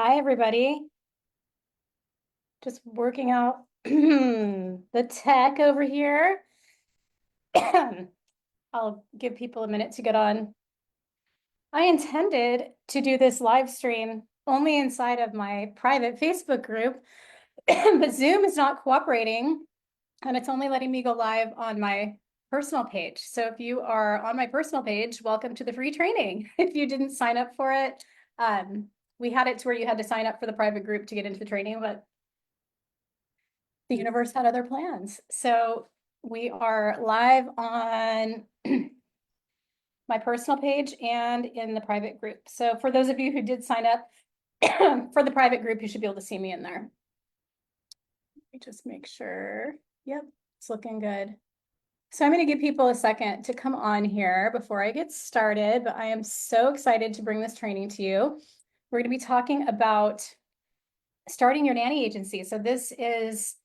Hi, everybody. Just working out the tech over here. I'll give people a minute to get on. I intended to do this live stream only inside of my private Facebook group, but Zoom is not cooperating and it's only letting me go live on my personal page. So if you are on my personal page, welcome to the free training. If you didn't sign up for it, we had it to where you had to sign up for the private group to get into the training, but the universe had other plans. So we are live on my personal page and in the private group. So for those of you who did sign up for the private group, you should be able to see me in there. Let me just make sure. Yep, it's looking good. So I'm going to give people a second to come on here before I get started, but I am so excited to bring this training to you. We're going to be talking about starting your nanny agency. So this is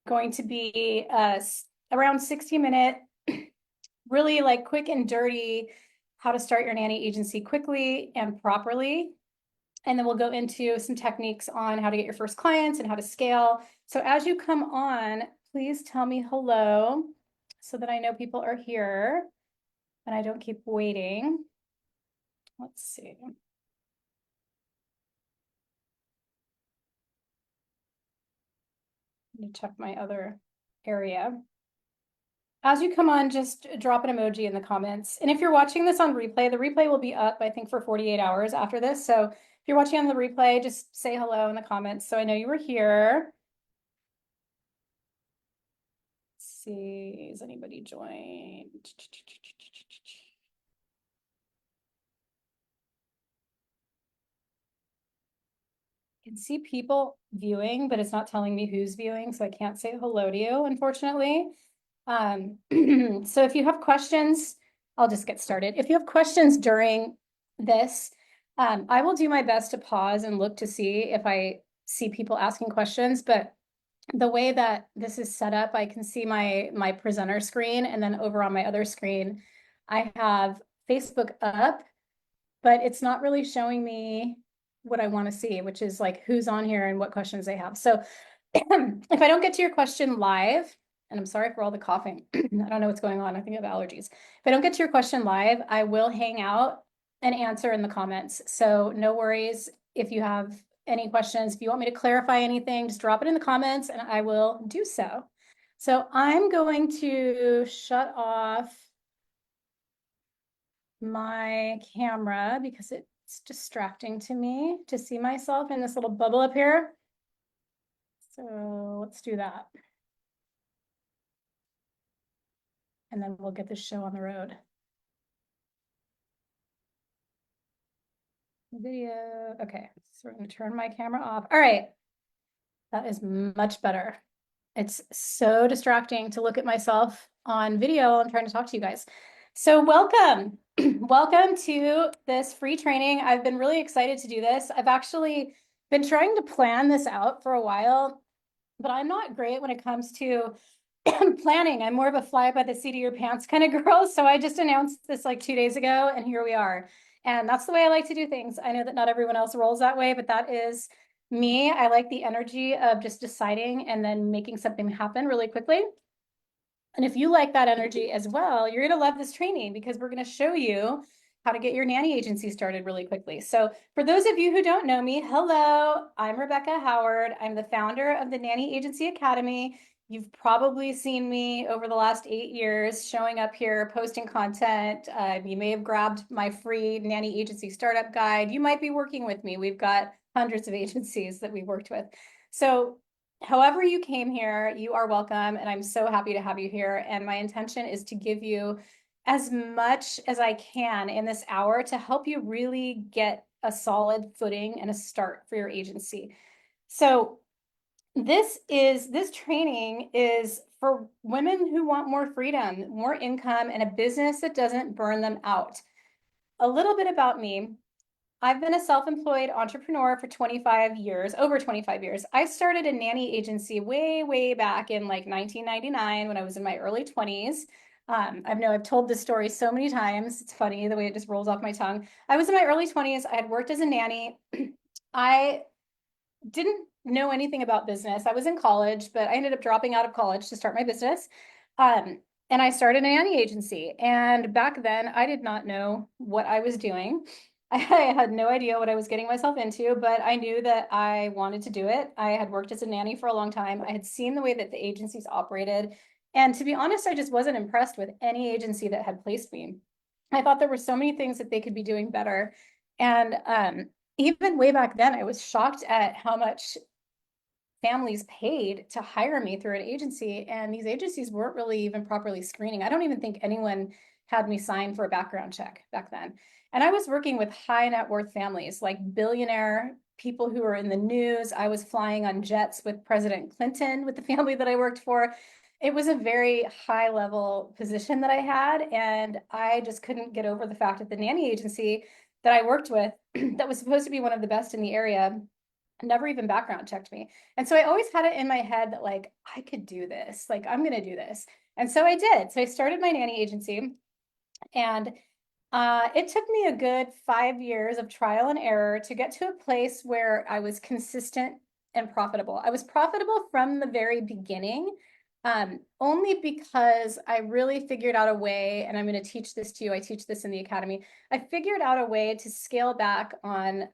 going to be around 60-minute, really like quick and dirty, how to start your nanny agency quickly and properly. And then we'll go into some techniques on how to get your first clients and how to scale. So as you come on, please tell me hello so that I know people are here and I don't keep waiting. Let's see. Let me check my other area. As you come on, just drop an emoji in the comments. And if you're watching this on replay, the replay will be up, I think, for 48 hours after this. So if you're watching on the replay, just say hello in the comments so I know you were here. Let's see, is anybody joined? I can see people viewing, but it's not telling me who's viewing, so I can't say hello to you, unfortunately. So if you have questions, I'll just get started. If you have questions during this, I will do my best to pause and look to see if I see people asking questions, but the way that this is set up, I can see my presenter screen, and then over on my other screen, I have Facebook up, but it's not really showing me what I want to see, which is like who's on here and what questions they have. So if I don't get to your question live, and I'm sorry for all the coughing, I don't know what's going on. I think I have allergies. If I don't get to your question live, I will hang out and answer in the comments. So no worries if you have any questions. If you want me to clarify anything, just drop it in the comments and I will do so. So I'm going to shut off my camera because it's distracting to me to see myself in this little bubble up here. So let's do that. And then we'll get this show on the road. Video. Okay, so we're going to turn my camera off. All right. That is much better. It's so distracting to look at myself on video. I'm trying to talk to you guys. So welcome. Welcome to this free training. I've been really excited to do this. I've actually been trying to plan this out for a while, but I'm not great when it comes to planning. I'm more of a fly by the seat of your pants kind of girl. So I just announced this like 2 days ago, and here we are. And that's the way I like to do things. I know that not everyone else rolls that way, but that is me. I like the energy of just deciding and then making something happen really quickly. And if you like that energy as well, you're going to love this training because we're going to show you how to get your nanny agency started really quickly. So for those of you who don't know me, hello, I'm Rebecca Howard. I'm the founder of the Nanny Agency Academy. You've probably seen me over the last 8 years showing up here, posting content. You may have grabbed my free Nanny Agency Startup Guide. You might be working with me. We've got hundreds of agencies that we've worked with. So however you came here, you are welcome, and I'm so happy to have you here. And my intention is to give you as much as I can in this hour to help you really get a solid footing and a start for your agency. So this training is for women who want more freedom, more income, and a business that doesn't burn them out. A little bit about me. I've been a self-employed entrepreneur for 25 years, over 25 years. I started a nanny agency way, way back in like 1999 when I was in my early 20s. I've told this story so many times. It's funny the way it just rolls off my tongue. I was in my early 20s. I had worked as a nanny. I didn't know anything about business. I was in college, but I ended up dropping out of college to start my business. Um, and I started a nanny agency. And back then, I did not know what I was doing. I had no idea what I was getting myself into, but I knew that I wanted to do it. I had worked as a nanny for a long time. I had seen the way that the agencies operated. And to be honest, I just wasn't impressed with any agency that had placed me. I thought there were so many things that they could be doing better. And even way back then, I was shocked at how much families paid to hire me through an agency, and these agencies weren't really even properly screening. I don't even think anyone had me sign for a background check back then. And I was working with high net worth families, like billionaire people who were in the news. I was flying on jets with President Clinton with the family that I worked for. It was a very high level position that I had, and I just couldn't get over the fact that the nanny agency that I worked with, that was supposed to be one of the best in the area, never even background checked me. And so I always had it in my head that like, I could do this, like, I'm going to do this. And so I did. So I started my nanny agency, and it took me a good 5 years of trial and error to get to a place where I was consistent and profitable. I was profitable from the very beginning, only because I really figured out a way, and I'm going to teach this to you. I teach this in the academy. I figured out a way to scale back on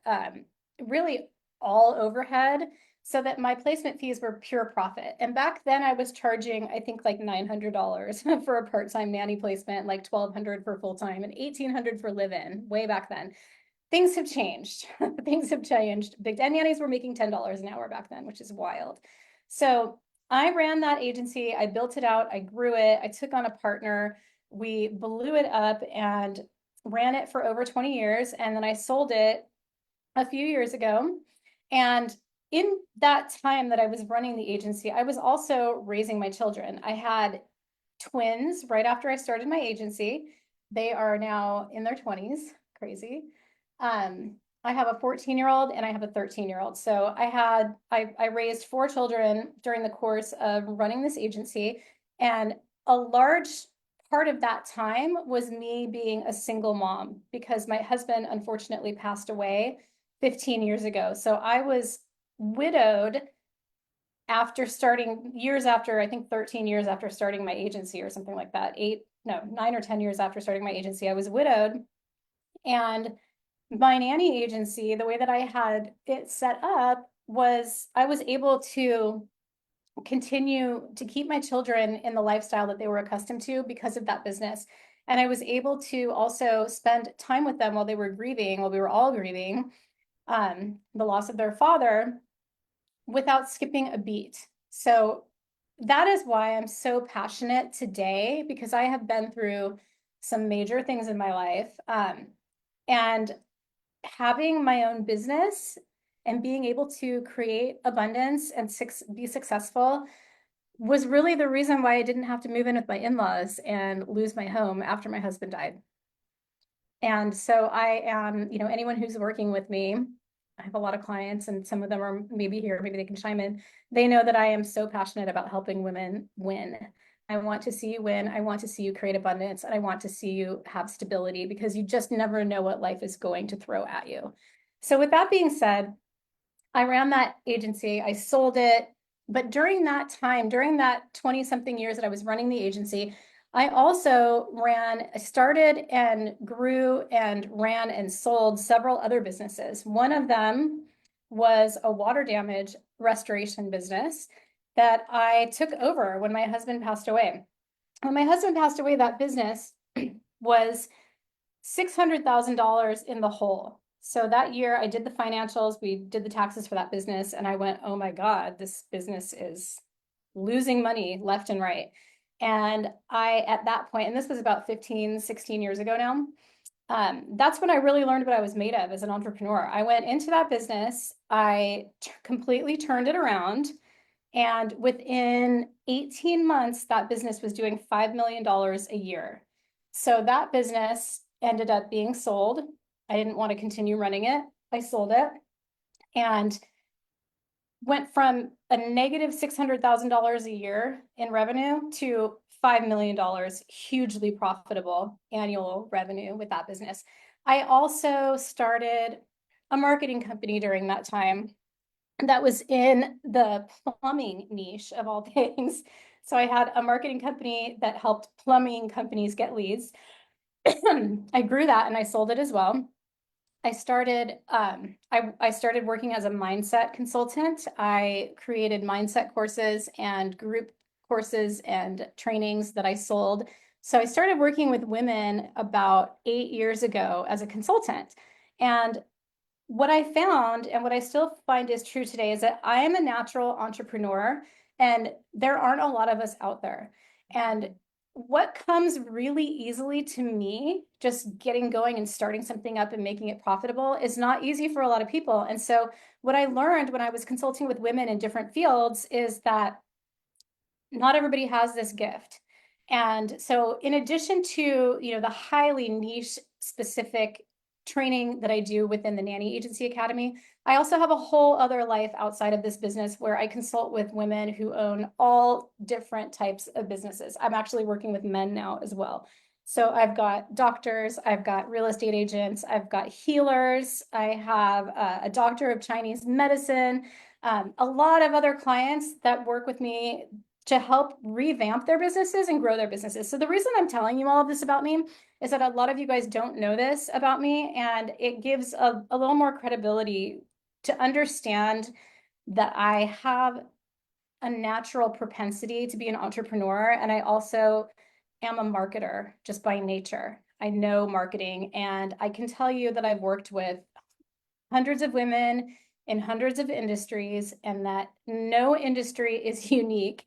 really all overhead so that my placement fees were pure profit. And back then I was charging, I think like $900 for a part-time nanny placement, like $1,200 for full-time and $1,800 for live-in way back then. Things have changed. Things have changed. Big Ten nannies were making $10 an hour back then, which is wild. So I ran that agency. I built it out. I grew it. I took on a partner. We blew it up and ran it for over 20 years. And then I sold it a few years ago. And in that time that I was running the agency, I was also raising my children. I had twins right after I started my agency. They are now in their 20s, crazy. I have a 14-year-old and I have a 13-year-old. So I raised 4 children during the course of running this agency. And a large part of that time was me being a single mom because my husband unfortunately passed away 15 years ago. So I was widowed after starting years after, I think 13 years after starting my agency or something like that. 9 or 10 years after starting my agency, I was widowed. And my nanny agency, the way that I had it set up was I was able to continue to keep my children in the lifestyle that they were accustomed to because of that business. And I was able to also spend time with them while they were grieving, while we were all grieving the loss of their father without skipping a beat. So that is why I'm so passionate today, because I have been through some major things in my life. And having my own business and being able to create abundance and be successful was really the reason why I didn't have to move in with my in-laws and lose my home after my husband died. And so I am, anyone who's working with me, I have a lot of clients and some of them are maybe here, maybe they can chime in. They know that I am so passionate about helping women win. I want to see you win. I want to see you create abundance, and I want to see you have stability because you just never know what life is going to throw at you. So with that being said, I ran that agency, I sold it. But during that time, during that 20 something years that I was running the agency, I also started and grew and ran and sold several other businesses. One of them was a water damage restoration business that I took over when my husband passed away. When my husband passed away, that business was $600,000 in the hole. So that year I did the financials, we did the taxes for that business, and I went, oh my God, this business is losing money left and right. And at that point, and this was about 15, 16 years ago now, that's when I really learned what I was made of as an entrepreneur. I went into that business, I completely turned it around. And within 18 months, that business was doing $5 million a year. So that business ended up being sold. I didn't want to continue running it. I sold it and went from a negative $600,000 a year in revenue to $5 million, hugely profitable annual revenue with that business. I also started a marketing company during that time that was in the plumbing niche of all things. So I had a marketing company that helped plumbing companies get leads. I grew that and I sold it as well. I started working as a mindset consultant. I created mindset courses and group courses and trainings that I sold. So I started working with women about 8 years ago as a consultant. And what I found and what I still find is true today is that I am a natural entrepreneur and there aren't a lot of us out there. And what comes really easily to me, just getting going and starting something up and making it profitable, is not easy for a lot of people. And so what I learned when I was consulting with women in different fields is that not everybody has this gift. And so in addition to, the highly niche specific training that I do within the Nanny Agency Academy, I also have a whole other life outside of this business where I consult with women who own all different types of businesses. I'm actually working with men now as well. So I've got doctors, I've got real estate agents, I've got healers, I have a doctor of Chinese medicine, a lot of other clients that work with me to help revamp their businesses and grow their businesses. So the reason I'm telling you all of this about me is that a lot of you guys don't know this about me, and it gives a little more credibility to understand that I have a natural propensity to be an entrepreneur, and I also am a marketer just by nature. I know marketing, and I can tell you that I've worked with hundreds of women in hundreds of industries, and that no industry is unique.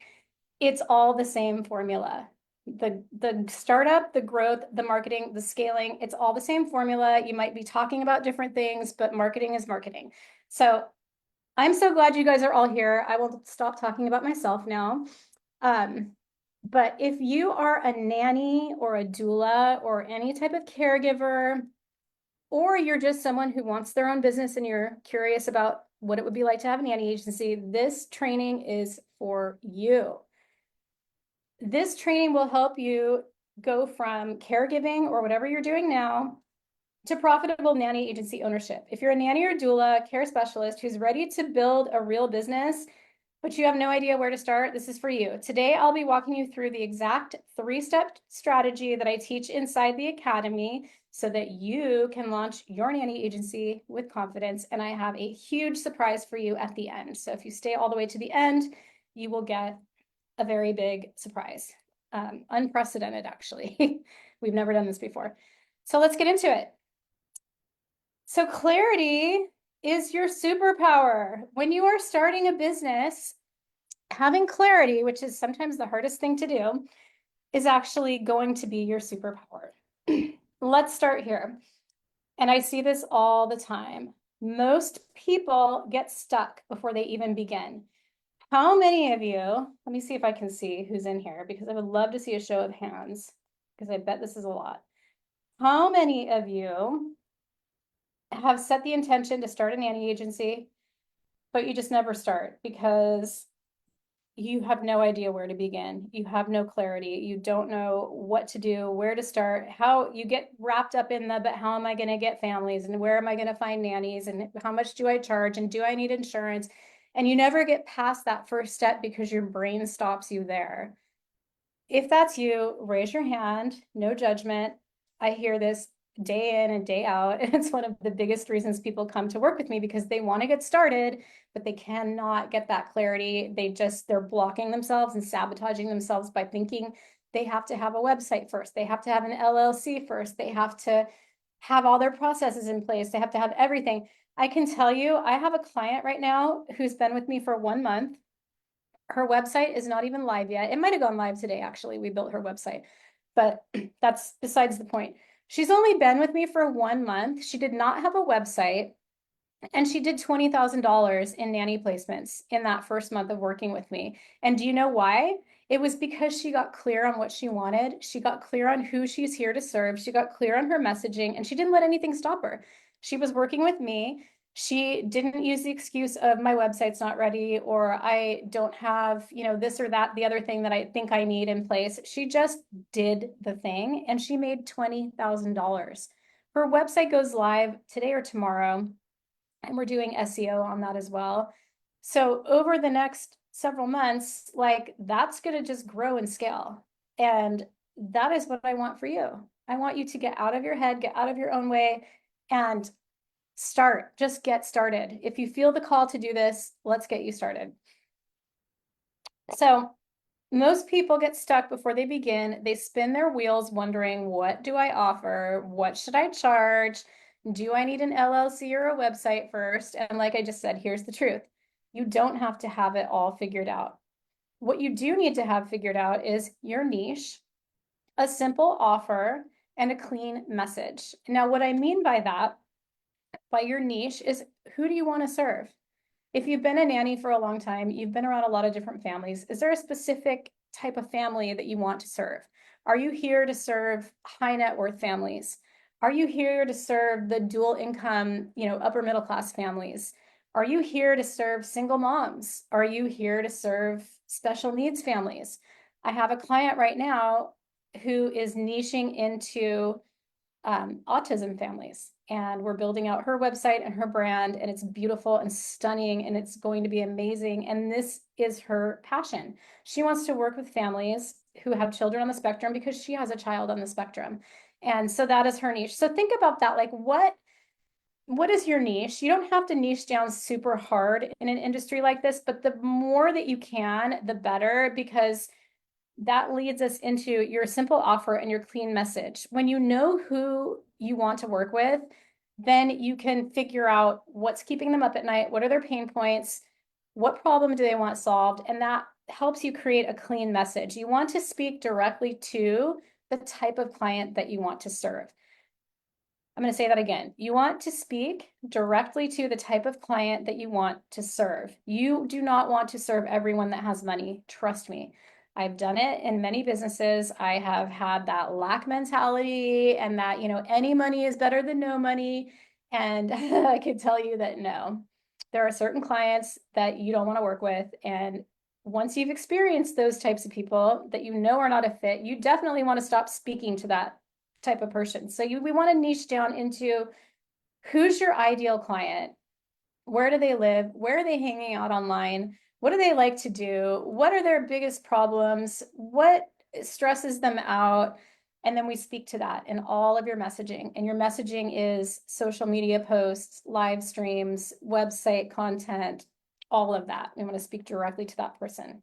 It's all the same formula. The startup, the growth, the marketing, the scaling, it's all the same formula. You might be talking about different things, but marketing is marketing. So I'm so glad you guys are all here. I will stop talking about myself now. But if you are a nanny or a doula or any type of caregiver, or you're just someone who wants their own business and you're curious about what it would be like to have a nanny agency, this training is for you. This training will help you go from caregiving or whatever you're doing now to profitable nanny agency ownership. If you're a nanny or doula care specialist who's ready to build a real business, but you have no idea where to start, this is for you. Today, I'll be walking you through the exact 3-step strategy that I teach inside the Academy so that you can launch your nanny agency with confidence. And I have a huge surprise for you at the end. So if you stay all the way to the end, you will get a very big surprise. Unprecedented, actually. We've never done this before. So let's get into it. So clarity is your superpower. When you are starting a business, having clarity, which is sometimes the hardest thing to do, is actually going to be your superpower. Let's start here. And I see this all the time. Most people get stuck before they even begin. How many of you, let me see if I can see who's in here, because I would love to see a show of hands, because I bet this is a lot. How many of you have set the intention to start a nanny agency, but you just never start because you have no idea where to begin. You have no clarity. You don't know what to do, where to start, how you get wrapped up in but how am I going to get families and where am I going to find nannies and how much do I charge and do I need insurance? And you never get past that first step because your brain stops you there. If that's you, raise your hand, no judgment. I hear this day in and day out. And it's one of the biggest reasons people come to work with me, because they want to get started, but they cannot get that clarity. They're blocking themselves and sabotaging themselves by thinking they have to have a website first. They have to have an LLC first. They have to have all their processes in place. They have to have everything. I can tell you, I have a client right now who's been with me for 1 month. Her website is not even live yet. It might have gone live today, actually. We built her website, but that's besides the point. She's only been with me for 1 month. She did not have a website, and she did $20,000 in nanny placements in that first month of working with me. And do you know why? It was because she got clear on what she wanted. She got clear on who she's here to serve. She got clear on her messaging, and she didn't let anything stop her. She was working with me. She didn't use the excuse of my website's not ready, or I don't have, this or that, the other thing that I think I need in place. She just did the thing, and she made $20,000. Her website goes live today or tomorrow. and we're doing SEO on that as well. So over the next several months, like that's going to just grow and scale. And that is what I want for you. I want you to get out of your head, get out of your own way, and start. Just get started. If you feel the call to do this, let's get you started. So most people get stuck before they begin. They spin their wheels wondering, what do I offer? What should I charge? Do I need an LLC or a website first? And like I just said, here's the truth. You don't have to have it all figured out. What you do need to have figured out is your niche, a simple offer, and a clean message. Now, what I mean by that, by your niche, is who do you want to serve? If you've been a nanny for a long time, you've been around a lot of different families. Is there a specific type of family that you want to serve? Are you here to serve high net worth families? Are you here to serve the dual income, upper middle class families? Are you here to serve single moms? Are you here to serve special needs families? I have a client right now who is niching into autism families. And we're building out her website and her brand, and it's beautiful and stunning, and it's going to be amazing. And this is her passion. She wants to work with families who have children on the spectrum because she has a child on the spectrum. And so that is her niche. So think about that. Like, what is your niche? You don't have to niche down super hard in an industry like this, but the more that you can, the better, because that leads us into your simple offer and your clean message. When you know who you want to work with, then you can figure out what's keeping them up at night, what are their pain points, what problem do they want solved, and that helps you create a clean message. You want to speak directly to the type of client that you want to serve. I'm going to say that again. You want to speak directly to the type of client that you want to serve. You do not want to serve everyone that has money. Trust me. I've done it in many businesses. I have had that lack mentality and that, any money is better than no money. And I can tell you that no, there are certain clients that you don't want to work with. And once you've experienced those types of people that are not a fit, you definitely want to stop speaking to that type of person. So we want to niche down into who's your ideal client? Where do they live? Where are they hanging out online? What do they like to do? What are their biggest problems? What stresses them out? And then we speak to that in all of your messaging. And your messaging is social media posts, live streams, website content, all of that. We want to speak directly to that person.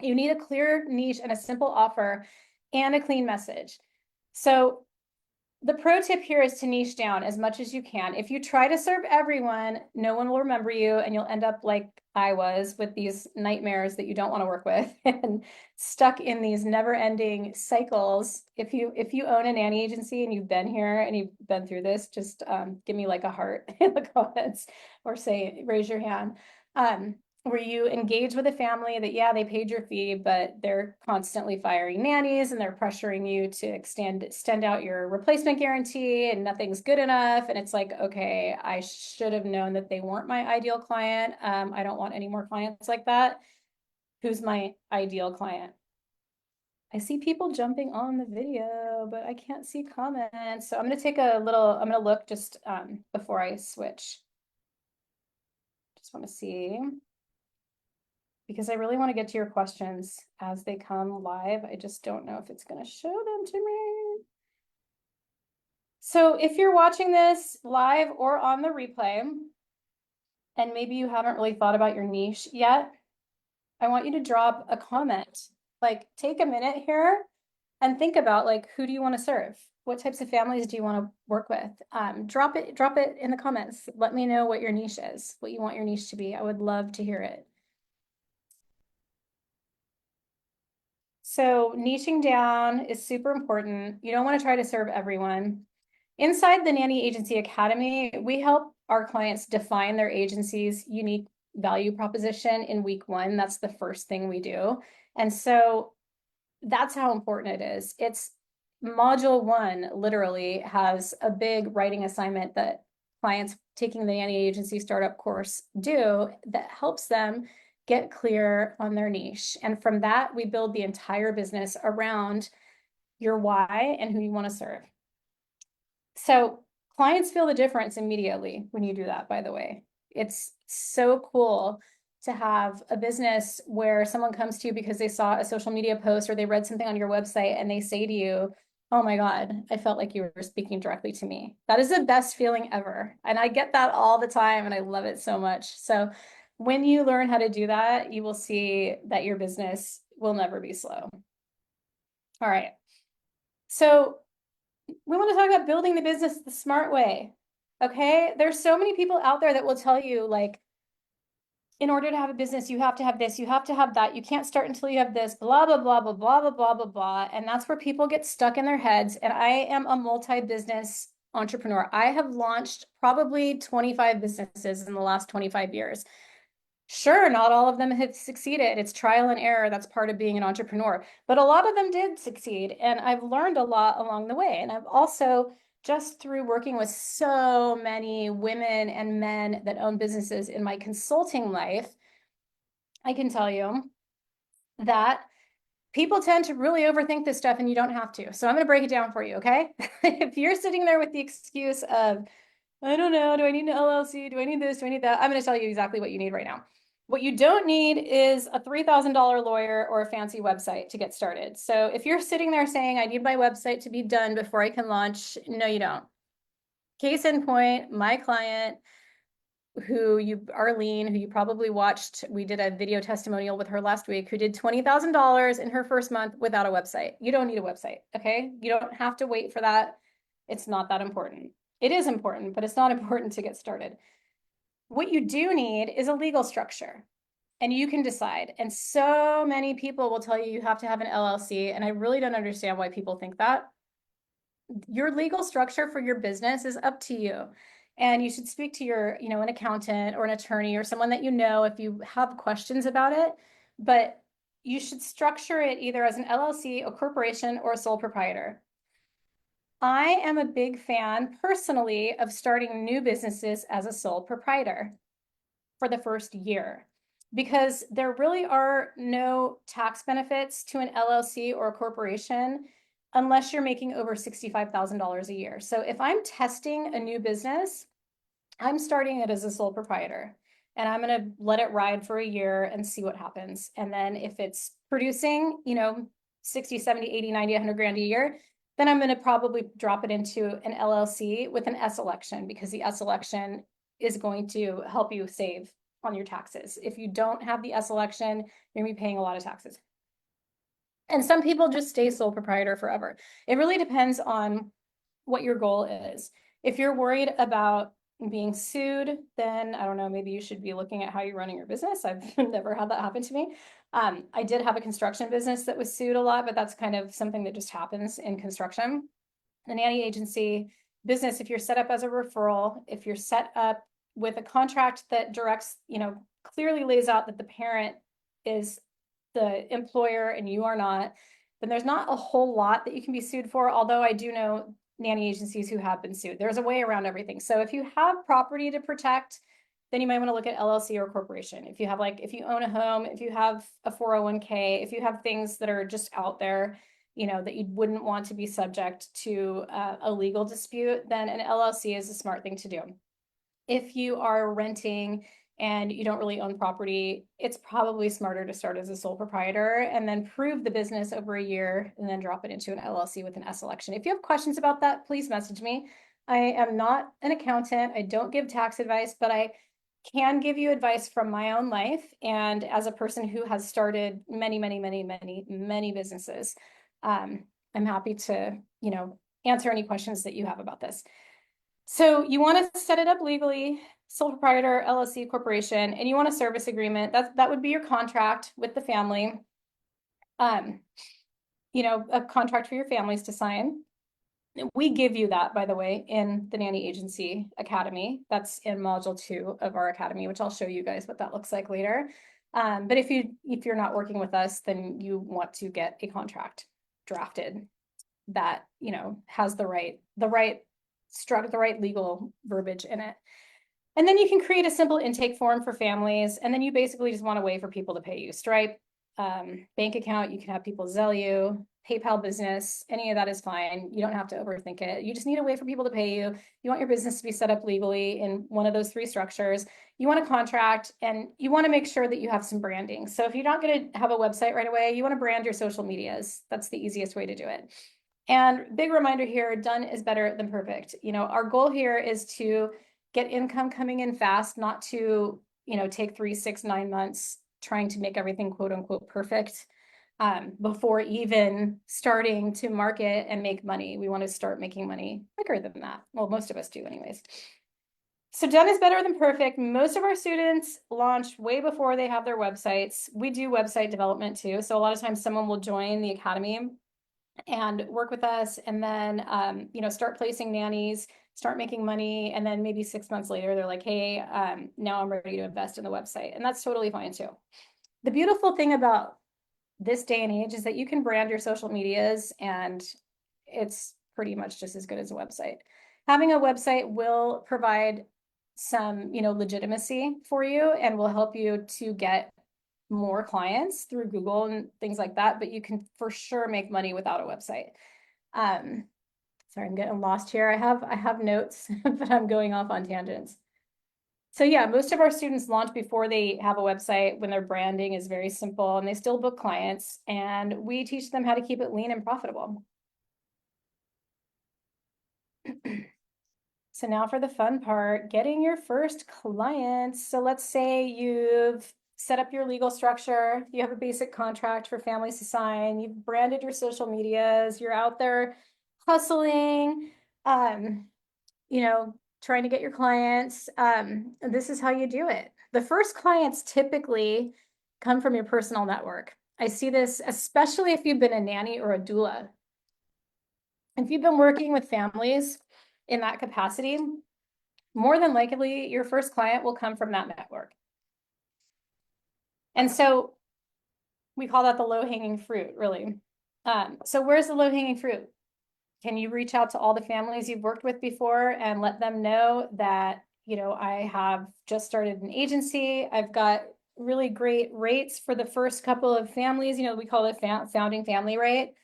You need a clear niche and a simple offer and a clean message. So the pro tip here is to niche down as much as you can. If you try to serve everyone, no one will remember you, and you'll end up like I was with these nightmares that you don't want to work with and stuck in these never-ending cycles. If you own a nanny agency and you've been here and you've been through this, just give me like a heart in the comments or raise your hand. Where you engage with a family that, yeah, they paid your fee, but they're constantly firing nannies and they're pressuring you to extend out your replacement guarantee and nothing's good enough. And it's like, okay, I should have known that they weren't my ideal client. I don't want any more clients like that. Who's my ideal client? I see people jumping on the video, but I can't see comments. So I'm going to look just before I switch. Just want to see, because I really want to get to your questions as they come live. I just don't know if it's going to show them to me. So if you're watching this live or on the replay, and maybe you haven't really thought about your niche yet, I want you to drop a comment. Like, take a minute here and think about, like, who do you want to serve? What types of families do you want to work with? Drop it in the comments. Let me know what your niche is, what you want your niche to be. I would love to hear it. So niching down is super important. You don't want to try to serve everyone. Inside the Nanny Agency Academy, we help our clients define their agency's unique value proposition in week 1. That's the first thing we do. And so that's how important it is. It's module 1 literally has a big writing assignment that clients taking the Nanny Agency Startup Course do that helps them get clear on their niche. And from that, we build the entire business around your why and who you want to serve. So Clients feel the difference immediately when you do that, by the way. It's so cool to have a business where someone comes to you because they saw a social media post or they read something on your website and they say to you, oh my God, I felt like you were speaking directly to me. That is the best feeling ever. And I get that all the time and I love it so much. So when you learn how to do that, you will see that your business will never be slow. All right. So we want to talk about building the business the smart way. Okay. There's so many people out there that will tell you, like, in order to have a business, you have to have this, you have to have that. You can't start until you have this, blah, blah, blah, blah, blah, blah, blah, blah, blah. And that's where people get stuck in their heads. And I am a multi-business entrepreneur. I have launched probably 25 businesses in the last 25 years. Sure, not all of them have succeeded. It's trial and error. That's part of being an entrepreneur. But a lot of them did succeed. And I've learned a lot along the way. And I've also, just through working with so many women and men that own businesses in my consulting life, I can tell you that people tend to really overthink this stuff and you don't have to. So I'm going to break it down for you, okay? If you're sitting there with the excuse of, I don't know, do I need an LLC? Do I need this? Do I need that? I'm going to tell you exactly what you need right now. What you don't need is a $3,000 lawyer or a fancy website to get started. So if you're sitting there saying, I need my website to be done before I can launch, no, you don't. Case in point, my client, Arlene, who you probably watched, we did a video testimonial with her last week, who did $20,000 in her first month without a website. You don't need a website, okay? You don't have to wait for that. It's not that important. It is important, but it's not important to get started. What you do need is a legal structure, and you can decide. And so many people will tell you you have to have an LLC, and I really don't understand why people think that. Your legal structure for your business is up to you. And you should speak to your, an accountant or an attorney or someone that you know if you have questions about it. But you should structure it either as an LLC, a corporation, or a sole proprietor. I am a big fan personally of starting new businesses as a sole proprietor for the first year, because there really are no tax benefits to an LLC or a corporation unless you're making over $65,000 a year. So if I'm testing a new business, I'm starting it as a sole proprietor and I'm going to let it ride for a year and see what happens. And then if it's producing, 60, 70, 80, 90, 100 grand a year, then I'm going to probably drop it into an LLC with an S election, because the S election is going to help you save on your taxes. If you don't have the S election, you're going to be paying a lot of taxes. And some people just stay sole proprietor forever. It really depends on what your goal is. If you're worried about being sued, then I don't know, maybe you should be looking at how you're running your business. I've never had that happen to me. I did have a construction business that was sued a lot, but that's kind of something that just happens in construction. The nanny agency business, if you're set up as a referral, if you're set up with a contract that directs, clearly lays out that the parent is the employer and you are not, then there's not a whole lot that you can be sued for. Although I do know nanny agencies who have been sued. There's a way around everything. So if you have property to protect, then you might want to look at LLC or corporation. If you have if you own a home, if you have a 401k, if you have things that are just out there, that you wouldn't want to be subject to a legal dispute, then an LLC is a smart thing to do. If you are renting and you don't really own property, it's probably smarter to start as a sole proprietor and then prove the business over a year and then drop it into an LLC with an S election. If you have questions about that, please message me. I am not an accountant. I don't give tax advice, but I can give you advice from my own life. And as a person who has started many, many, many, many, many businesses, I'm happy to, answer any questions that you have about this. So you want to set it up legally, sole proprietor, LLC, corporation, and you want a service agreement. That would be your contract with the family. A contract for your families to sign. We give you that, by the way, in the Nanny Agency Academy. That's in module 2 of our academy, which I'll show you guys what that looks like later. But if you're not working with us, then you want to get a contract drafted that, has the right legal verbiage in it. And then you can create a simple intake form for families. And then you basically just want a way for people to pay you. Stripe, bank account, you can have people Zelle you. PayPal business, any of that is fine. You don't have to overthink it. You just need a way for people to pay you. You want your business to be set up legally in one of those three structures. You want a contract, and you want to make sure that you have some branding. So if you're not going to have a website right away, you want to brand your social medias. That's the easiest way to do it. And big reminder here, done is better than perfect. Our goal here is to get income coming in fast, not to, take 3, 6, 9 months trying to make everything quote unquote perfect before even starting to market and make money. We want to start making money quicker than that. Well, most of us do anyways. So done is better than perfect. Most of our students launch way before they have their websites. We do website development too. So a lot of times someone will join the academy and work with us, and then start placing nannies, start making money, and then maybe 6 months later they're like, hey, now I'm ready to invest in the website. And that's totally fine too. The beautiful thing about this day and age is that you can brand your social medias, and it's pretty much just as good as a website. Having a website will provide some legitimacy for you and will help you to get more clients through Google and things like that, but you can for sure make money without a website. Sorry, I'm getting lost here. I have notes, but I'm going off on tangents. So yeah, most of our students launch before they have a website, when their branding is very simple, and they still book clients, and we teach them how to keep it lean and profitable. So now for the fun part, getting your first clients. So let's say you've set up your legal structure, you have a basic contract for families to sign, you've branded your social medias, you're out there hustling, trying to get your clients. This is how you do it. The first clients typically come from your personal network. I see this, especially if you've been a nanny or a doula. If you've been working with families in that capacity, more than likely your first client will come from that network. And so we call that the low-hanging fruit, really. So where's the low-hanging fruit? Can you reach out to all the families you've worked with before and let them know that, I have just started an agency. I've got really great rates for the first couple of families, we call it founding family rate,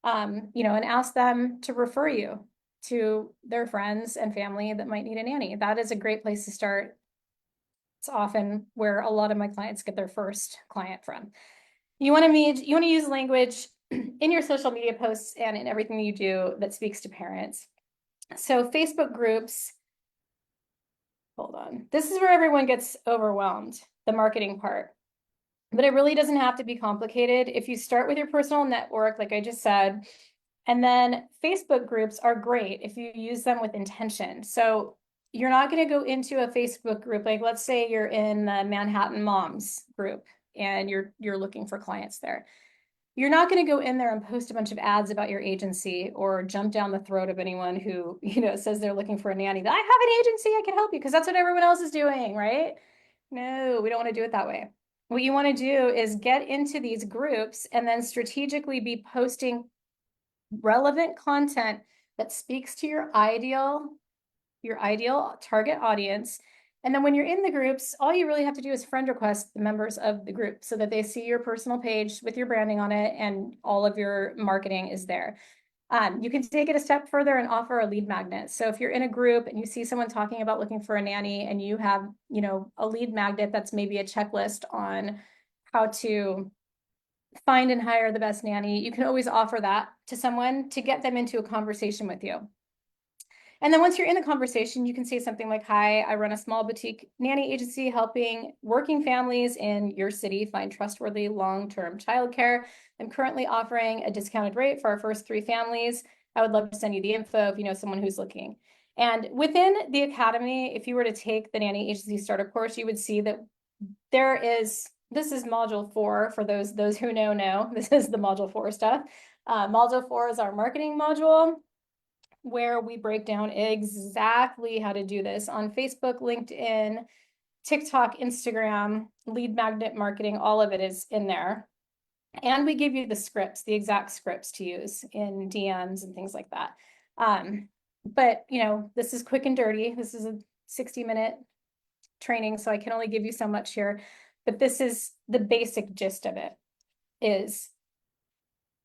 and ask them to refer you to their friends and family that might need a nanny. That is a great place to start. It's often where a lot of my clients get their first client from. You want to use language in your social media posts and in everything you do that speaks to parents. So Facebook groups, hold on. This is where everyone gets overwhelmed, the marketing part. But it really doesn't have to be complicated. If you start with your personal network, like I just said, and then Facebook groups are great if you use them with intention. So you're not going to go into a Facebook group, like let's say you're in the Manhattan Moms group and you're looking for clients there. You're not going to go in there and post a bunch of ads about your agency or jump down the throat of anyone who, says they're looking for a nanny. I have an agency, I can help you, because that's what everyone else is doing, right? No, we don't want to do it that way. What you want to do is get into these groups and then strategically be posting relevant content that speaks to your ideal target audience. And then when you're in the groups, all you really have to do is friend request the members of the group so that they see your personal page with your branding on it and all of your marketing is there. You can take it a step further and offer a lead magnet. So if you're in a group and you see someone talking about looking for a nanny and you have, a lead magnet that's maybe a checklist on how to find and hire the best nanny, you can always offer that to someone to get them into a conversation with you. And then once you're in the conversation, you can say something like, hi, I run a small boutique nanny agency helping working families in your city find trustworthy long-term childcare. I'm currently offering a discounted rate for our first 3 families. I would love to send you the info if you know someone who's looking. And within the academy, if you were to take the Nanny Agency Startup Course, you would see that this is module 4 for those who know. This is the module 4 stuff. Module 4 is our marketing module, where we break down exactly how to do this on Facebook, LinkedIn, TikTok, Instagram, lead magnet marketing, all of it is in there. And we give you the scripts, the exact scripts to use in DMs and things like that. But this is quick and dirty. This is a 60-minute training, so I can only give you so much here. But this is the basic gist of it, is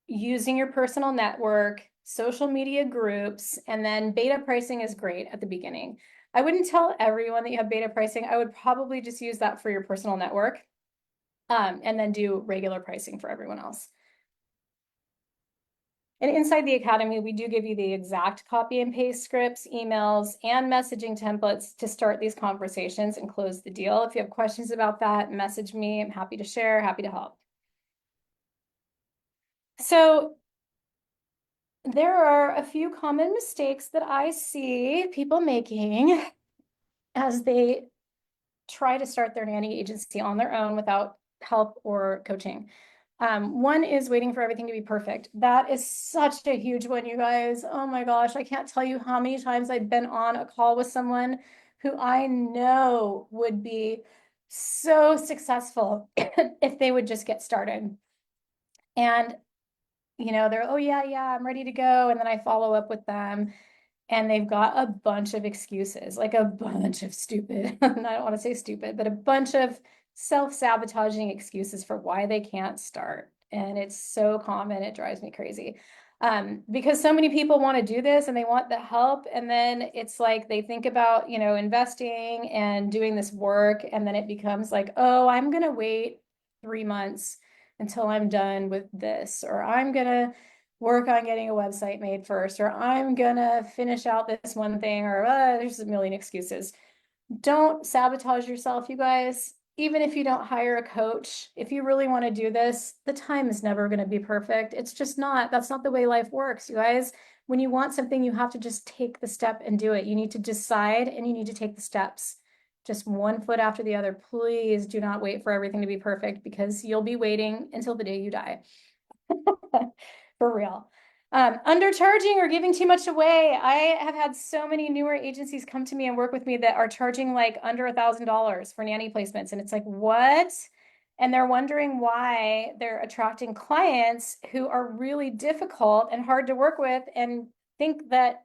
using your personal network, social media groups, and then beta pricing is great at the beginning. I wouldn't tell everyone that you have beta pricing. I would probably just use that for your personal network, and then do regular pricing for everyone else. And inside the Academy, we do give you the exact copy and paste scripts, emails, and messaging templates to start these conversations and close the deal. If you have questions about that, message me. I'm happy to share, happy to help. So there are a few common mistakes that I see people making as they try to start their nanny agency on their own without help or coaching. One is waiting for everything to be perfect. That is such a huge one, you guys. Oh my gosh, I can't tell you how many times I've been on a call with someone who I know would be so successful if they would just get started. And, they're, oh yeah, I'm ready to go. And then I follow up with them and they've got a bunch of excuses, like a bunch of stupid, I don't want to say stupid, but a bunch of self-sabotaging excuses for why they can't start. And it's so common, it drives me crazy. Because so many people want to do this and they want the help. And then it's like they think about, investing and doing this work. And then it becomes like, oh, I'm going to wait 3 months until I'm done with this, or I'm going to work on getting a website made first, or I'm gonna finish out this one thing, or there's a million excuses. Don't sabotage yourself, you guys. Even if you don't hire a coach, if you really want to do this, the time is never going to be perfect. It's just not. That's not the way life works, you guys. When you want something, you have to just take the step and do it. You need to decide and you need to take the steps. Just one foot after the other. Please do not wait for everything to be perfect, because you'll be waiting until the day you die. For real. Undercharging or giving too much away. I have had so many newer agencies come to me and work with me that are charging like under $1,000 for nanny placements. And it's like, what? And they're wondering why they're attracting clients who are really difficult and hard to work with and think that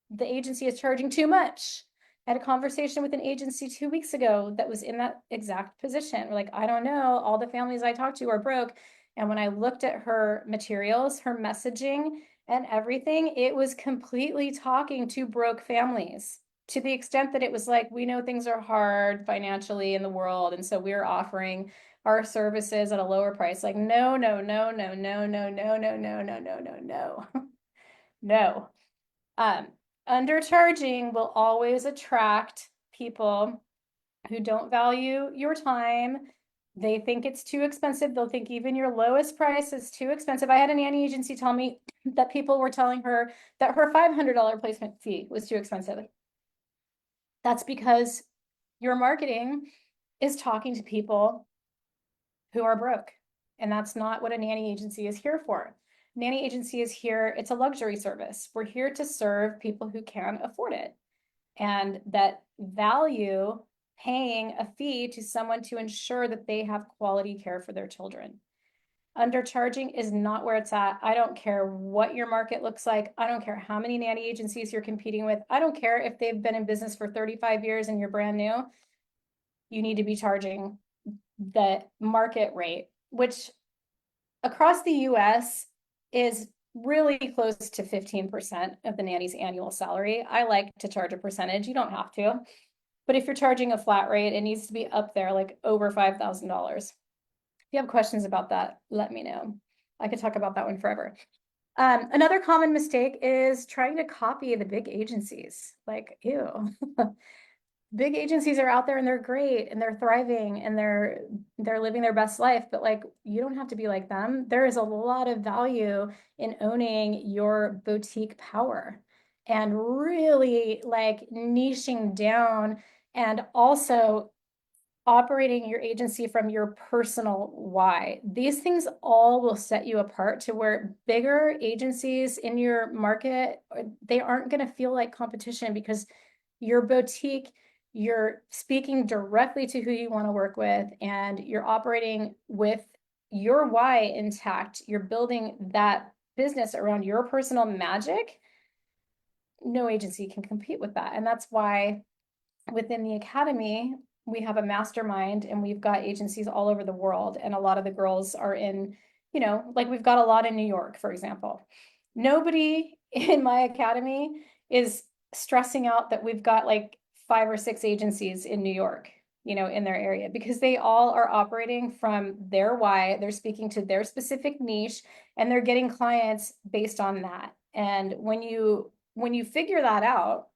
the agency is charging too much. I had a conversation with an agency 2 weeks ago that was in that exact position. We're like, I don't know. All the families I talked to are broke. And when I looked at her materials, her messaging, and everything, it was completely talking to broke families, to the extent that it was like, we know things are hard financially in the world. And so we're offering our services at a lower price. Like, no, no, no, no, no, no, no, no, no, no, no, no, no. No. Undercharging will always attract people who don't value your time. They think it's too expensive. They'll think even your lowest price is too expensive. I had a nanny agency tell me that people were telling her that her $500 placement fee was too expensive. That's because your marketing is talking to people who are broke. And that's not what a nanny agency is here for. Nanny agency is here, it's a luxury service. We're here to serve people who can afford it and that value paying a fee to someone to ensure that they have quality care for their children. Undercharging is not where it's at. I don't care what your market looks like. I don't care how many nanny agencies you're competing with. I don't care if they've been in business for 35 years and you're brand new. You need to be charging the market rate, which across the US is really close to 15% of the nanny's annual salary. I like to charge a percentage. You don't have to. But if you're charging a flat rate, it needs to be up there, like over $5,000. If you have questions about that, let me know. I could talk about that one forever. Another common mistake is trying to copy the big agencies. Like, ew. Big agencies are out there and they're great and they're thriving and they're living their best life, but like, you don't have to be like them. There is a lot of value in owning your boutique power and really like niching down and also operating your agency from your personal why. These things all will set you apart to where bigger agencies in your market, they aren't going to feel like competition because your boutique, you're speaking directly to who you want to work with and you're operating with your why intact. You're building that business around your personal magic. No agency can compete with that. And that's why within the academy, we have a mastermind and we've got agencies all over the world. And a lot of the girls are in you know, like we've got a lot in New York, for example. Nobody in my academy is stressing out that we've got like 5 or 6 agencies in New York, you know, in their area, because they all are operating from their why. They're speaking to their specific niche and they're getting clients based on that. And when you figure that out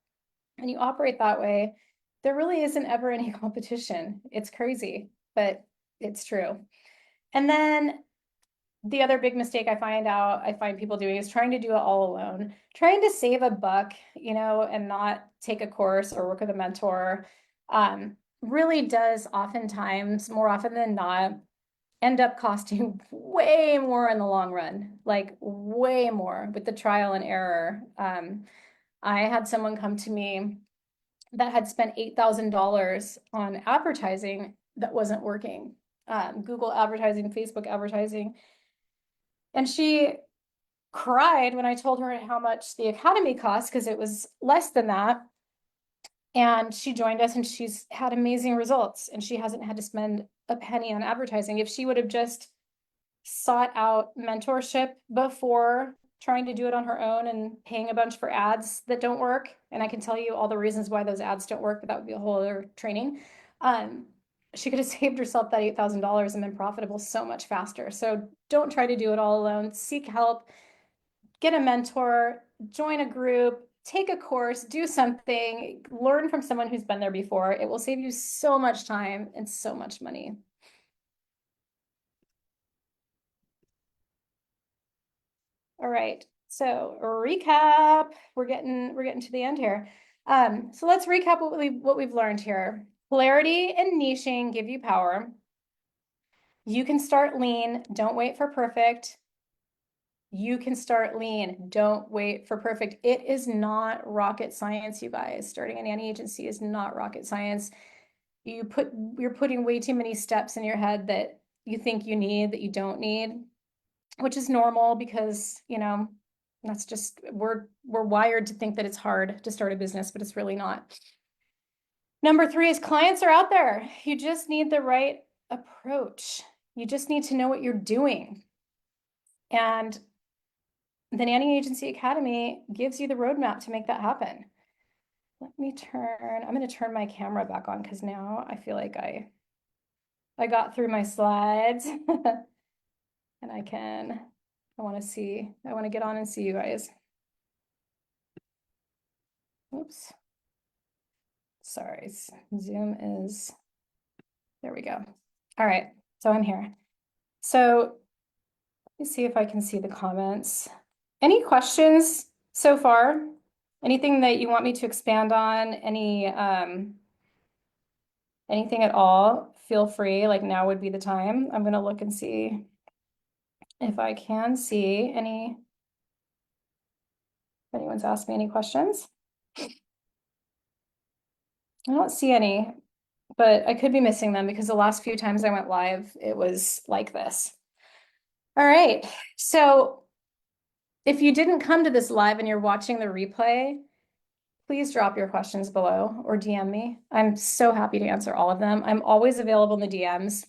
and you operate that way, there really isn't ever any competition. It's crazy, but it's true. And then the other big mistake I find people doing is trying to do it all alone, trying to save a buck, you know, and not take a course or work with a mentor, really does oftentimes, more often than not, end up costing way more in the long run, like way more with the trial and error. I had someone come to me that had spent $8,000 on advertising that wasn't working, Google advertising, Facebook advertising. And she cried when I told her how much the academy cost, because it was less than that. And she joined us and she's had amazing results and she hasn't had to spend a penny on advertising. If she would have just sought out mentorship before trying to do it on her own and paying a bunch for ads that don't work, and I can tell you all the reasons why those ads don't work, but that would be a whole other training. She could have saved herself that $8,000 and been profitable so much faster. So don't try to do it all alone. Seek help, get a mentor, join a group, take a course, do something, learn from someone who's been there before. It will save you so much time and so much money. All right, so recap. We're getting to the end here. So let's recap what we've learned here. Clarity and niching give you power. You can start lean. Don't wait for perfect. You can start lean. Don't wait for perfect. It is not rocket science, you guys. Starting a nanny agency is not rocket science. You're putting way too many steps in your head that you think you need that you don't need, which is normal because, you know, that's just, we're wired to think that it's hard to start a business, but it's really not. Number 3 is clients are out there. You just need the right approach. You just need to know what you're doing. And the Nanny Agency Academy gives you the roadmap to make that happen. I'm going to turn my camera back on because now I feel like I got through my slides and I want to get on and see you guys. Oops. Sorry, Zoom is, there we go. All right, so I'm here. So let me see if I can see the comments. Any questions so far? Anything that you want me to expand on? Anything at all? Feel free, like now would be the time. I'm gonna look and see if I can see if anyone's asked me any questions. I don't see any, but I could be missing them because the last few times I went live, it was like this. All right, so if you didn't come to this live and you're watching the replay, please drop your questions below or DM me. I'm so happy to answer all of them. I'm always available in the DMs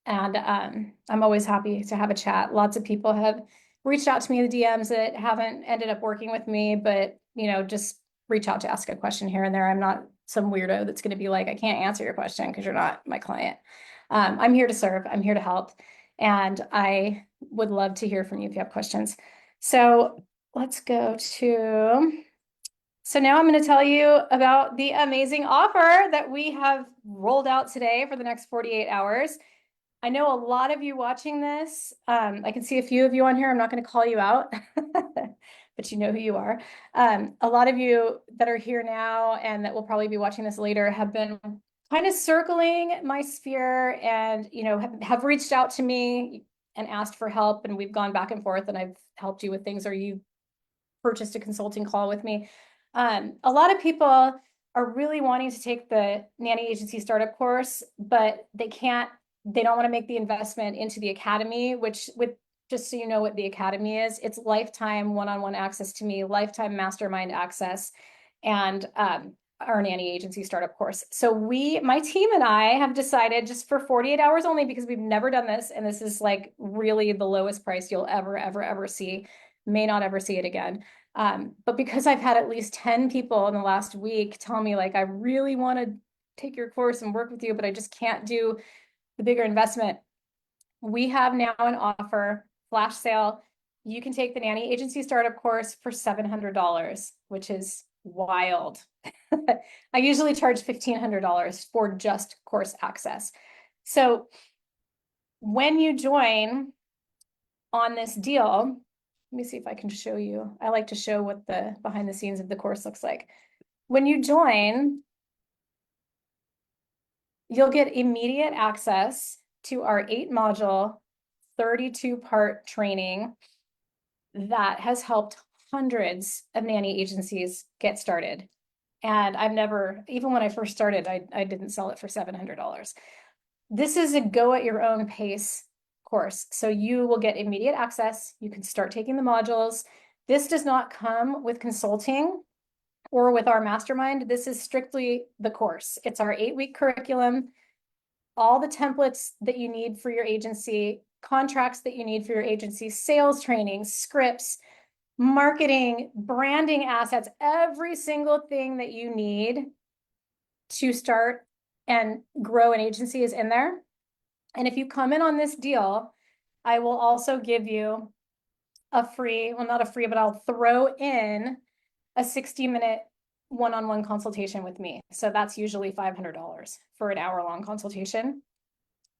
and I'm always happy to have a chat. Lots of people have reached out to me in the DMs that haven't ended up working with me, but you know, just reach out to ask a question here and there. I'm not some weirdo that's going to be like, I can't answer your question because you're not my client. I'm here to serve. I'm here to help. And I would love to hear from you if you have questions. So let's go to, so now I'm going to tell you about the amazing offer that we have rolled out today for the next 48 hours. I know a lot of you watching this. I can see a few of you on here. I'm not going to call you out, but you know who you are. A lot of you that are here now and that will probably be watching this later have been kind of circling my sphere and, you know, have reached out to me and asked for help. And we've gone back and forth and I've helped you with things or you purchased a consulting call with me. A lot of people are really wanting to take the Nanny Agency Startup Course, but they don't want to make the investment into the Academy, which just so you know what the Academy is, it's lifetime one-on-one access to me, lifetime mastermind access. And our Nanny Agency Startup Course. So my team and I have decided just for 48 hours only, because we've never done this, and this is like really the lowest price you'll ever see, may not ever see it again. But because I've had at least 10 people in the last week tell me like, I really want to take your course and work with you, but I just can't do the bigger investment. We have now an offer, flash sale. You can take the Nanny Agency Startup Course for $700, which is wild. I usually charge $1,500 for just course access. So when you join on this deal, let me see if I can show you. I like to show what the behind the scenes of the course looks like. When you join, you'll get immediate access to our 8-module, 32-part training that has helped hundreds of nanny agencies get started. And I've never, even when I first started, I didn't sell it for $700. This is a go at your own pace course. So you will get immediate access. You can start taking the modules. This does not come with consulting or with our mastermind. This is strictly the course. It's our 8-week curriculum, all the templates that you need for your agency, contracts that you need for your agency, sales training, scripts, marketing, branding assets, every single thing that you need to start and grow an agency is in there. And if you come in on this deal, I will also give you a free, well, not a free, but I'll throw in a 60-minute one-on-one consultation with me. So that's usually $500 for an hour-long consultation.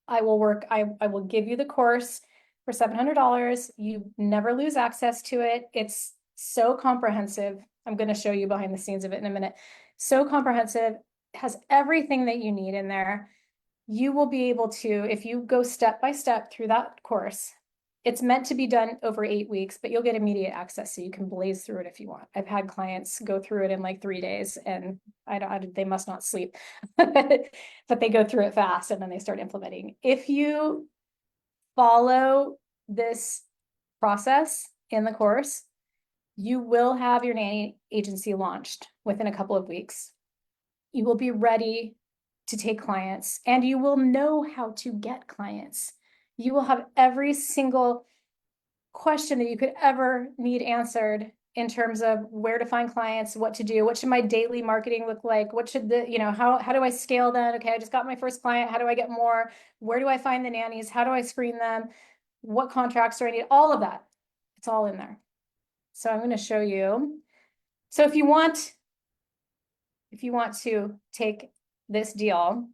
I will give you the course for $700. You never lose access to it. It's so comprehensive. I'm going to show you behind the scenes of it in a minute. So comprehensive, has everything that you need in there. You will be able to, if you go step by step through that course, it's meant to be done over 8 weeks, but you'll get immediate access, so you can blaze through it if you want. I've had clients go through it in like 3 days, and they must not sleep, but they go through it fast and then they start implementing. If you follow this process in the course, you will have your nanny agency launched within a couple of weeks. You will be ready to take clients, and you will know how to get clients. You will have every single question that you could ever need answered in terms of where to find clients, what to do, what should my daily marketing look like, what should how do I scale that? Okay, I just got my first client, how do I get more? Where do I find the nannies? How do I screen them? What contracts do I need? All of that, it's all in there. So I'm going to show you. So if you want to take this deal,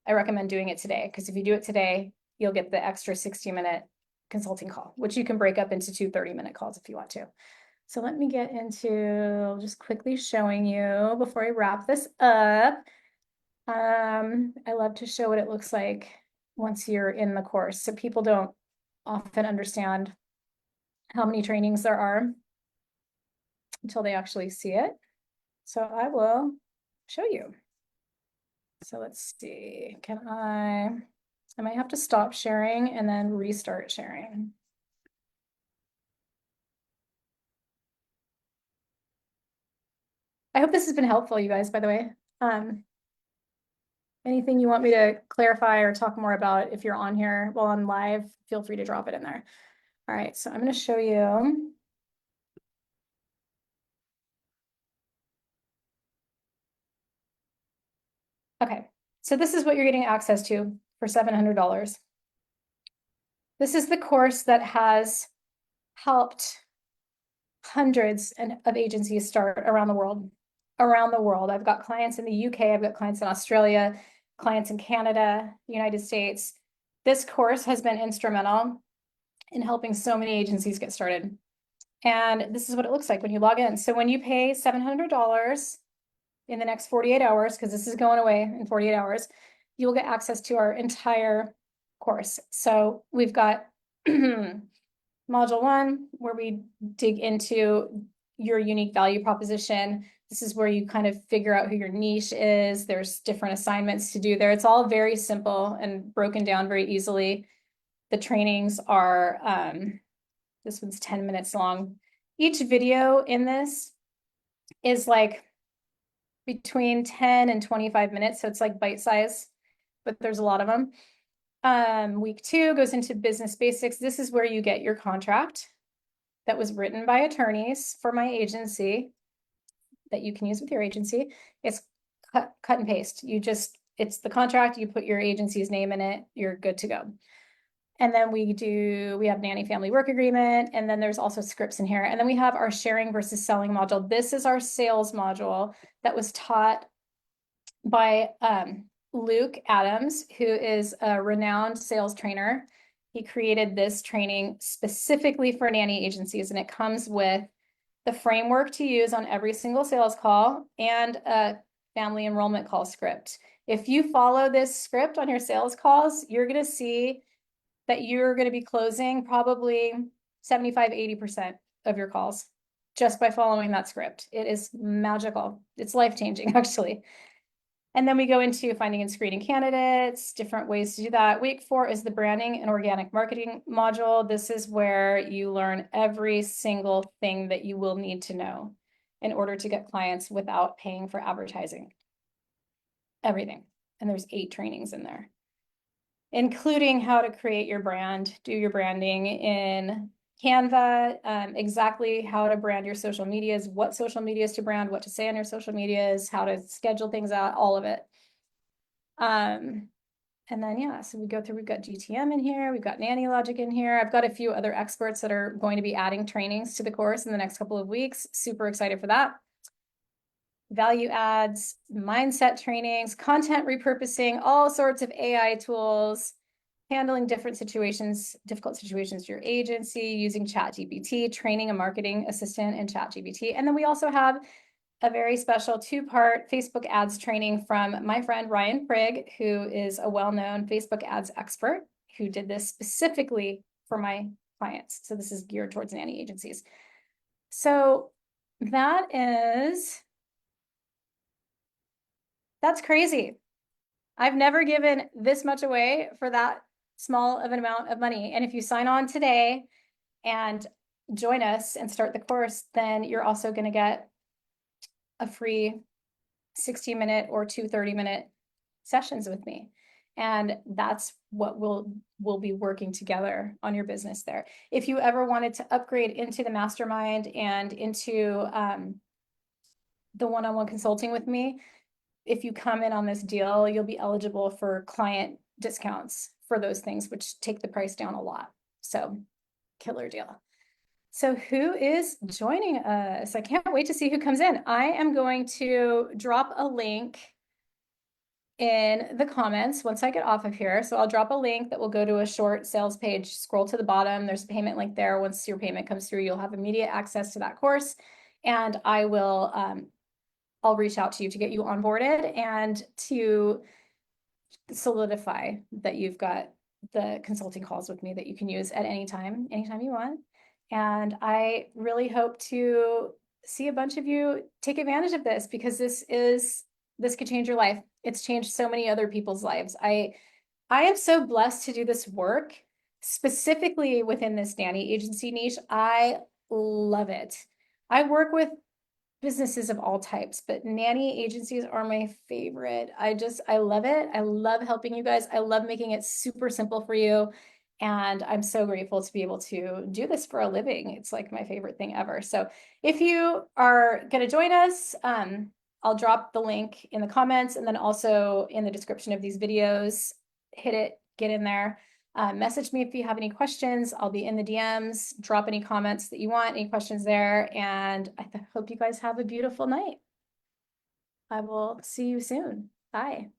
I recommend doing it today, because if you do it today, you'll get the extra 60-minute consulting call, which you can break up into 2 30-minute calls if you want to. So let me get into just quickly showing you before I wrap this up. I love to show what it looks like once you're in the course. So people don't often understand how many trainings there are until they actually see it. So I will show you. So let's see, I might have to stop sharing and then restart sharing. I hope this has been helpful, you guys, by the way. Anything you want me to clarify or talk more about, if you're on here while I'm live, feel free to drop it in there. All right, so I'm going to show you. Okay, so this is what you're getting access to for $700. This is the course that has helped hundreds of agencies start around the world. I've got clients in the UK, I've got clients in Australia, clients in Canada, United States. This course has been instrumental in helping so many agencies get started. And this is what it looks like when you log in. So when you pay $700 in the next 48 hours, because this is going away in 48 hours, you will get access to our entire course. So we've got Module 1, where we dig into your unique value proposition. This is where you kind of figure out who your niche is. There's different assignments to do there. It's all very simple and broken down very easily. The trainings are, this one's 10 minutes long. Each video in this is like between 10 and 25 minutes. So it's like bite size, but there's a lot of them. Week 2 goes into business basics. This is where you get your contract that was written by attorneys for my agency that you can use with your agency. It's cut and paste. It's the contract, you put your agency's name in it, you're good to go. And then we have nanny family work agreement, and then there's also scripts in here. And then we have our sharing versus selling module. This is our sales module that was taught by Luke Adams, who is a renowned sales trainer. He created this training specifically for nanny agencies, and it comes with the framework to use on every single sales call and a family enrollment call script. If you follow this script on your sales calls, you're going to see that you're going to be closing probably 75, 80% of your calls just by following that script. It is magical. It's life-changing, actually. And then we go into finding and screening candidates, different ways to do that. Week 4 is the branding and organic marketing module. This is where you learn every single thing that you will need to know in order to get clients without paying for advertising. Everything. And there's 8 trainings in there, including how to create your brand, do your branding in Canva, exactly how to brand your social medias, what social medias to brand, what to say on your social medias, how to schedule things out, all of it. And then, yeah, so we go through, we've got GTM in here, we've got Nanny Logic in here. I've got a few other experts that are going to be adding trainings to the course in the next couple of weeks. Super excited for that. Value adds, mindset trainings, content repurposing, all sorts of AI tools, handling different situations, difficult situations to your agency, using ChatGPT, training a marketing assistant in ChatGPT. And then we also have a very special 2-part Facebook ads training from my friend Ryan Prigg, who is a well-known Facebook ads expert who did this specifically for my clients. So this is geared towards nanny agencies. So that's crazy. I've never given this much away for that small of an amount of money. And if you sign on today and join us and start the course, then you're also going to get a free 60-minute or 2 30-minute sessions with me. And that's what we'll be working together on your business there. If you ever wanted to upgrade into the mastermind and into the one-on-one consulting with me, if you come in on this deal, you'll be eligible for client discounts for those things, which take the price down a lot. So killer deal. So who is joining us? I can't wait to see who comes in. I am going to drop a link in the comments once I get off of here. So I'll drop a link that will go to a short sales page. Scroll to the bottom. There's a payment link there. Once your payment comes through, you'll have immediate access to that course. And I'll reach out to you to get you onboarded and to solidify that you've got the consulting calls with me that you can use at anytime you want. And I really hope to see a bunch of you take advantage of this, because this could change your life. It's changed so many other people's lives. I am so blessed to do this work, specifically within this nanny agency niche. I love it. I work with businesses of all types, but nanny agencies are my favorite. I love it. I love helping you guys. I love making it super simple for you. And I'm so grateful to be able to do this for a living. It's like my favorite thing ever. So if you are going to join us, I'll drop the link in the comments and then also in the description of these videos. Hit it, get in there. Message me if you have any questions. I'll be in the DMs. Drop any comments that you want, any questions there. And I hope you guys have a beautiful night. I will see you soon. Bye.